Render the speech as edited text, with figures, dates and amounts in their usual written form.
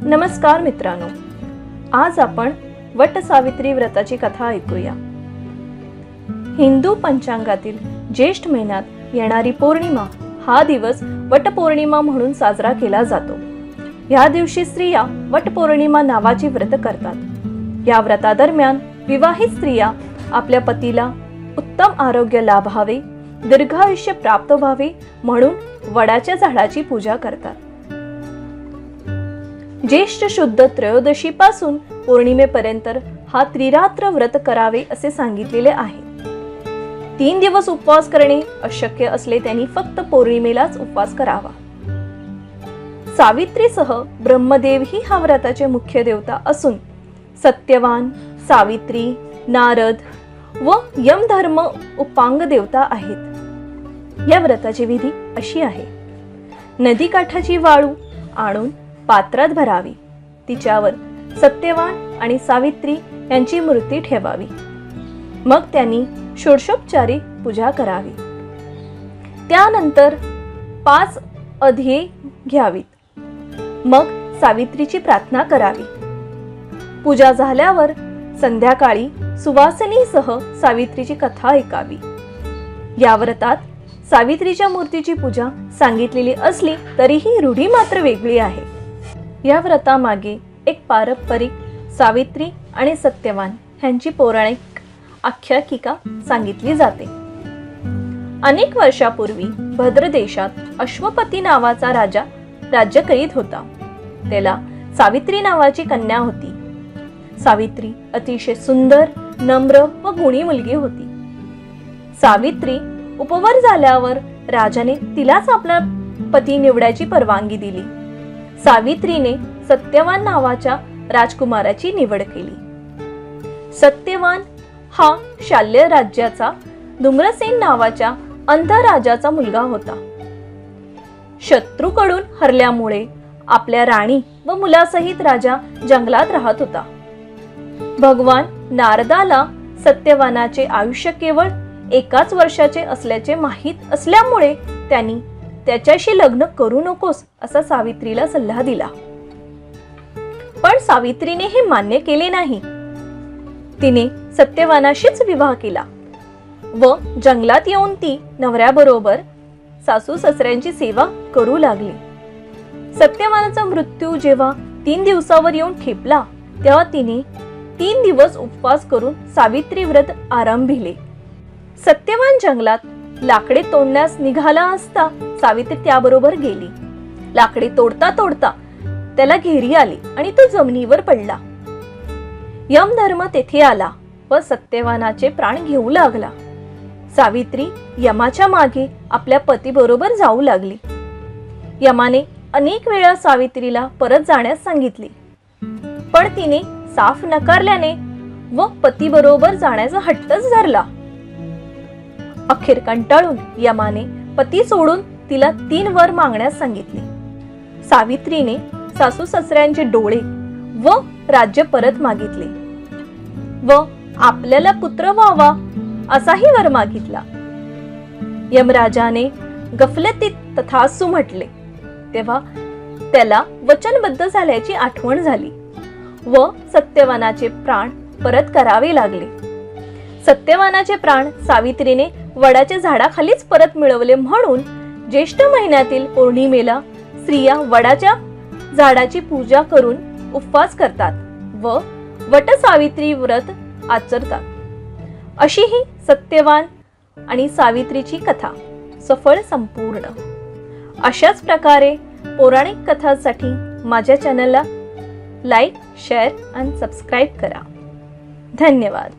नमस्कार मित्रांनो, आज आपण वट सावित्री व्रताची कथा ऐकूया। हिंदू पंचांगातील ज्येष्ठ महिन्यात येणारी पौर्णिमा हा दिवस वट पौर्णिमा म्हणून साजरा केला जातो। या दिवशी स्त्रिया वट पौर्णिमा नावाची व्रत करतात। या व्रतादरम्यान विवाहित स्त्रिया आपल्या पतीला उत्तम आरोग्य लाभावे, दीर्घायुष्य प्राप्त व्हावे म्हणून वडाच्या झाडाची पूजा करतात। ज्येष्ठ शुद्ध त्रयोदशी पासून पौर्णिमेपर्यंत हा त्रिरात्र व्रत करावे असे सांगितलेले आहे। 3 दिवस उपवास करणे अशक्य असले त्यांनी फक्त पौर्णिमेलाच उपवास करावा। सावित्रीसह ब्रह्मदेव ही हा व्रताचे मुख्य देवता असून सत्यवान, सावित्री, नारद व यमधर्म उपांग देवता आहेत। या व्रताची विधी अशी आहे: नदी काठाची वाळू आणून पात्रात भरावी, तिच्यावर सत्यवान आणि सावित्री यांची मूर्ती ठेवावी, मग त्यांनी षोडशोपचारी पूजा करावी। त्यानंतर 5 अधिये घ्यावीत, मग सावित्रीची प्रार्थना करावी। पूजा झाल्यावर संध्याकाळी सुवासिनीसह सावित्रीची कथा ऐकावी। या व्रतात सावित्रीच्या मूर्तीची पूजा सांगितलेली असली तरीही रूढी मात्र वेगळी आहे। या व्रतामागे एक पारंपरिक सावित्री आणि सत्यवान यांची पौराणिक आख्यायिका सांगितली जाते। अनेक वर्षापूर्वी भद्र देशात अश्वपती नावाचा राजा राज्य करीत होता। त्याला सावित्री नावाची कन्या होती। सावित्री अतिशय सुंदर, नम्र व गुणी मुलगी होती। सावित्री उपवर झाल्यावर राजाने तिलाच आपला पती निवडायची परवानगी दिली। सावित्रीने सत्यवान नावाच्या राजकुमाराची निवड केली। सत्यवान हा शाल्य राज्याचा धूम्रसेन नावाच्या अंध राजाचा मुलगा होता। शत्रूकडून हरल्यामुळे आपल्या राणी व मुलासहित राजा जंगलात राहत होता। भगवान नारदाला सत्यवानाचे आयुष्य केवळ 1 वर्षाचे असल्याचे माहीत असल्यामुळे त्यांनी त्याच्याशी लग्न करू नकोस असा सावित्रीला सल्ला दिला। पण सावित्रीने हे मान्य केले नाही। तिने सत्यवानाशीच विवाह केला व जंगलात येऊन ती नवऱ्याबरोबर सासू सासऱ्यांची सेवा करू लागली। सत्यवानाचा मृत्यू जेव्हा 3 दिवसावर येऊन ठेपला तेव्हा तिने 3 दिवस उपवास करून सावित्री व्रत आरंभिले। सत्यवान जंगलात लाकडे तोडण्यास निघाला असता सावित्री त्याबरोबर गेली। लाकडे तोडता तोडता त्याला घेरी आली आणि तो जमिनीवर पडला। यमधर्म तेथे आला व सत्यवानाचे प्राण घेऊ लागला। सावित्री यमाच्या मागे आपल्या पतीबरोबर जाऊ लागली। यमाने अनेक वेळा सावित्रीला परत जाण्यास सांगितले, पण तिने साफ नकारल्याने व पतीबरोबर जाण्याचा हट्टच धरला। अखेर कंटाळून यमाने पती सोडून तिला 3 वर मागण्यास सांगितले। सावित्रीने सासू सासऱ्यांचे डोळे व राज्य परत मागितले व आपल्याला पुत्र व्हावा असाही वर मागितला। यमराजाने गफलतीत तथास्तु म्हटले तेव्हा त्याला वचनबद्ध झाल्याची आठवण झाली व सत्यवानाचे प्राण परत करावे लागले। सत्यवानाचे प्राण सावित्रीने वडाच्या झाडाखालीच परत मिळवले म्हणून ज्येष्ठ महिन्यातील पौर्णिमेला स्त्रिया वडाच्या झाडाची पूजा करून उपवास करतात व वट सावित्री व्रत आचरतात। अशी ही सत्यवान आणि सावित्रीची कथा सफळ संपूर्ण। अशाच प्रकारे पौराणिक कथांसाठी माझ्या चॅनलला लाईक, शेअर आणि सबस्क्राईब करा। धन्यवाद।